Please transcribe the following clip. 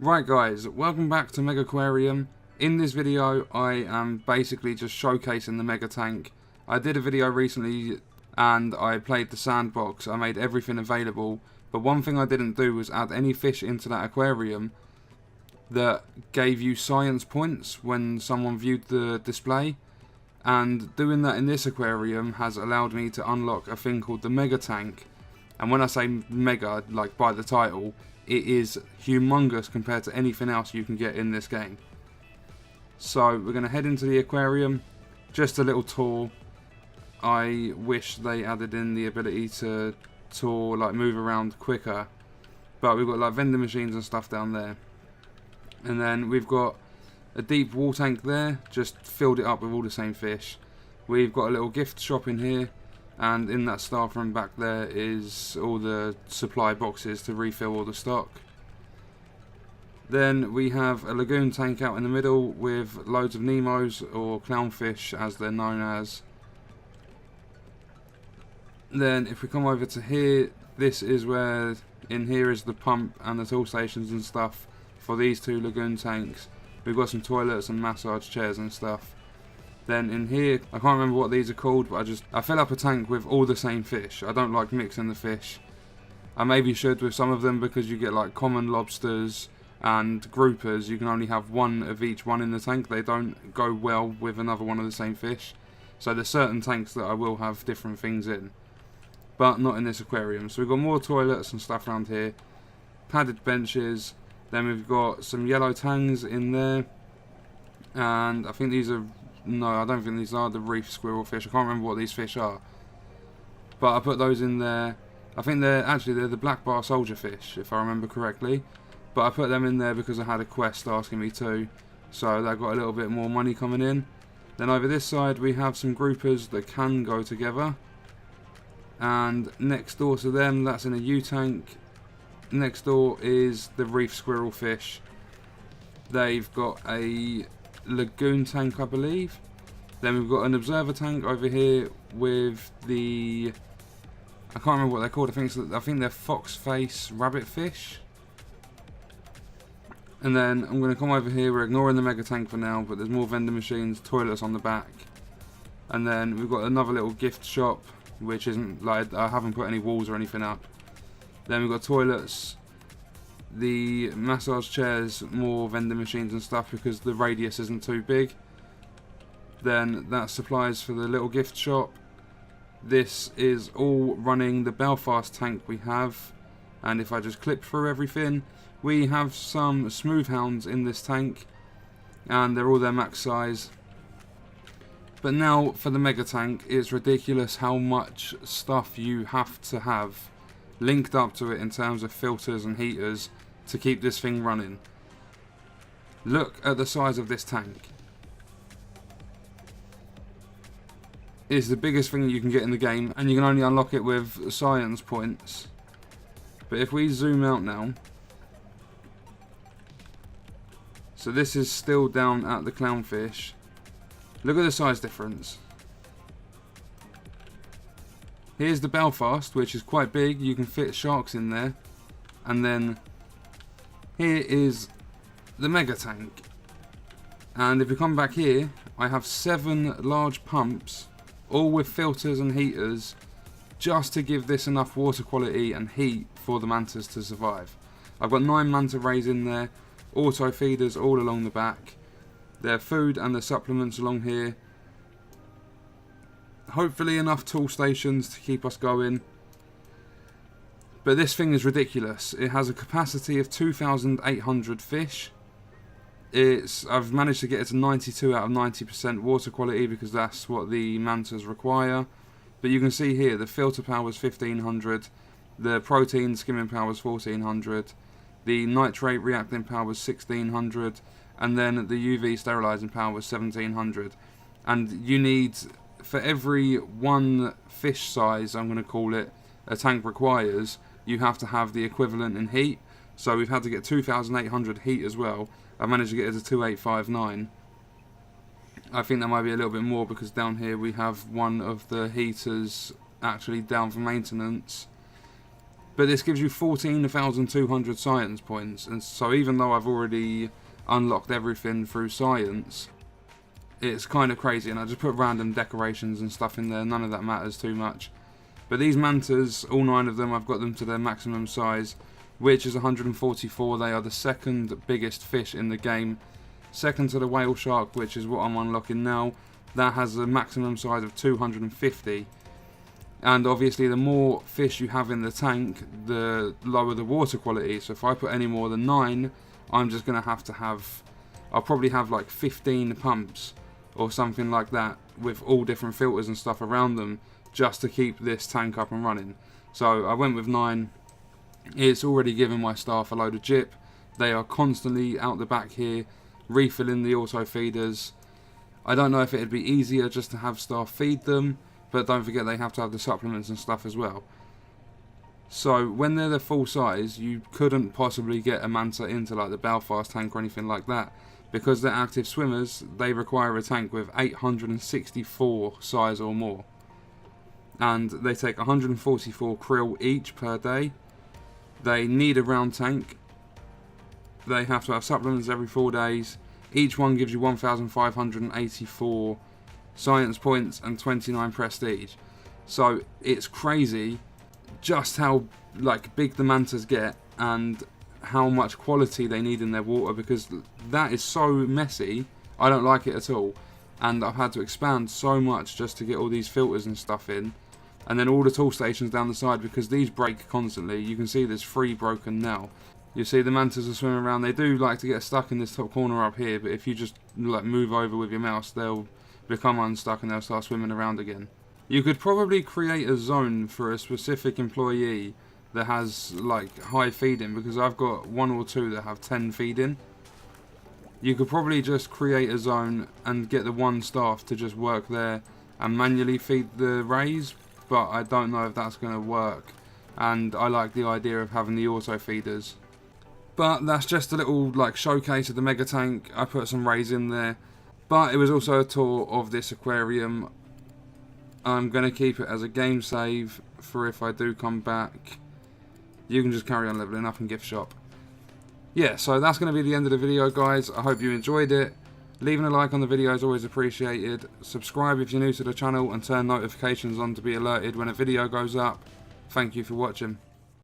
Right guys, welcome back to Megaquarium. In this video I am basically just showcasing the mega tank. I did a video recently and I played the sandbox. I made everything available, but one thing I didn't do was add any fish into that aquarium that gave you science points when someone viewed the display. And doing that in this aquarium has allowed me to unlock a thing called the mega tank. And when I say mega, like by the title, it is humongous compared to anything else you can get in this game. So we're going to head into the aquarium. Just a little tour. I wish they added in the ability to tour, like move around quicker. But we've got like vending machines and stuff down there. And then we've got a deep wall tank there, just filled it up with all the same fish. We've got a little gift shop in here. And in that staff room back there is all the supply boxes to refill all the stock. Then we have a lagoon tank out in the middle with loads of Nemos, or clownfish as they're known as. Then if we come over to here, this is where, in here is the pump and the tool stations and stuff for these two lagoon tanks. We've got some toilets and massage chairs and stuff. Then in here, I can't remember what these are called, but I fill up a tank with all the same fish. I don't like mixing the fish. I maybe should with some of them because you get like common lobsters and groupers. You can only have one of each one in the tank. They don't go well with another one of the same fish. So there's certain tanks that I will have different things in, but not in this aquarium. So we've got more toilets and stuff around here. Padded benches. Then we've got some yellow tangs in there. And I think these are... No, I don't think these are the reef squirrel fish. I can't remember what these fish are. But I put those in there. I think they're the black bar soldier fish, if I remember correctly. But I put them in there because I had a quest asking me to. So that got a little bit more money coming in. Then over this side we have some groupers that can go together. And next door to them, that's in a U-tank. Next door is the reef squirrel fish. They've got a lagoon tank, I believe. Then we've got an observer tank over here with the... I can't remember what they're called. I think they're fox face rabbit fish. And then I'm going to come over here. We're ignoring the mega tank for now, but there's more vending machines, toilets on the back. And then we've got another little gift shop, which isn't like, I haven't put any walls or anything up. Then we've got toilets, the massage chairs, more vending machines and stuff because the radius isn't too big. Then that's supplies for the little gift shop. This is all running the Belfast tank we have, and if I just clip through everything, we have some smooth hounds in this tank and they're all their max size. But now for the mega tank, it's ridiculous how much stuff you have to have linked up to it in terms of filters and heaters to keep this thing running. Look at the size of this tank. It's the biggest thing you can get in the game, and you can only unlock it with science points. But if we zoom out now, so this is still down at the clownfish. Look at the size difference. Here's the Belfast, which is quite big. You can fit sharks in there. And then here is the mega tank. And if you come back here, I have 7 large pumps, all with filters and heaters, just to give this enough water quality and heat for the mantas to survive. I've got 9 manta rays in there, auto feeders all along the back. Their food and the supplements along here. Hopefully enough tool stations to keep us going. But this thing is ridiculous. It has a capacity of 2,800 fish. I've managed to get it to 92 out of 90% water quality because that's what the mantas require. But you can see here the filter power is 1500, the protein skimming power is 1400, the nitrate reacting power was 1600, and then the UV sterilizing power was 1700. And you need, for every one fish size, I'm going to call it, a tank requires, you have to have the equivalent in heat. So we've had to get 2,800 heat as well. I managed to get it to 2,859. I think that might be a little bit more because down here we have one of the heaters actually down for maintenance. But this gives you 14,200 science points, and so even though I've already unlocked everything through science, it's kind of crazy. And I just put random decorations and stuff in there, none of that matters too much. But these mantas, all 9 of them, I've got them to their maximum size, which is 144. They are the second biggest fish in the game, second to the whale shark, which is what I'm unlocking now. That has a maximum size of 250. And obviously the more fish you have in the tank, the lower the water quality. So if I put any more than 9, I'm just going to have, I'll probably have like 15 pumps or something like that, with all different filters and stuff around them, just to keep this tank up and running. So I went with 9. It's already given my staff a load of jip. They are constantly out the back here refilling the auto feeders. I don't know if it'd be easier just to have staff feed them, but don't forget they have to have the supplements and stuff as well. So when they're the full size, you couldn't possibly get a manta into like the Belfast tank or anything like that, because they're active swimmers. They require a tank with 864 size or more, and they take 144 krill each per day. They need a round tank. They have to have supplements every 4 days. Each one gives you 1,584 science points and 29 prestige. So it's crazy just how like big the mantas get and how much quality they need in their water, because that is so messy. I don't like it at all, and I've had to expand so much just to get all these filters and stuff in, and then all the tool stations down the side, because these break constantly. You can see there's 3 broken now. You see the mantas are swimming around. They do like to get stuck in this top corner up here, but if you just like move over with your mouse, they'll become unstuck and they'll start swimming around again. You could probably create a zone for a specific employee that has like high feeding, because I've got 1 or 2 that have 10 feeding. You could probably just create a zone and get the 1 staff to just work there and manually feed the rays, but I don't know if that's going to work, and I like the idea of having the auto feeders. But that's just a little like showcase of the mega tank. I put some rays in there, but it was also a tour of this aquarium. I'm going to keep it as a game save for if I do come back. You can just carry on leveling up and gift shop. Yeah, so that's going to be the end of the video, guys. I hope you enjoyed it. Leaving a like on the video is always appreciated. Subscribe if you're new to the channel and turn notifications on to be alerted when a video goes up. Thank you for watching.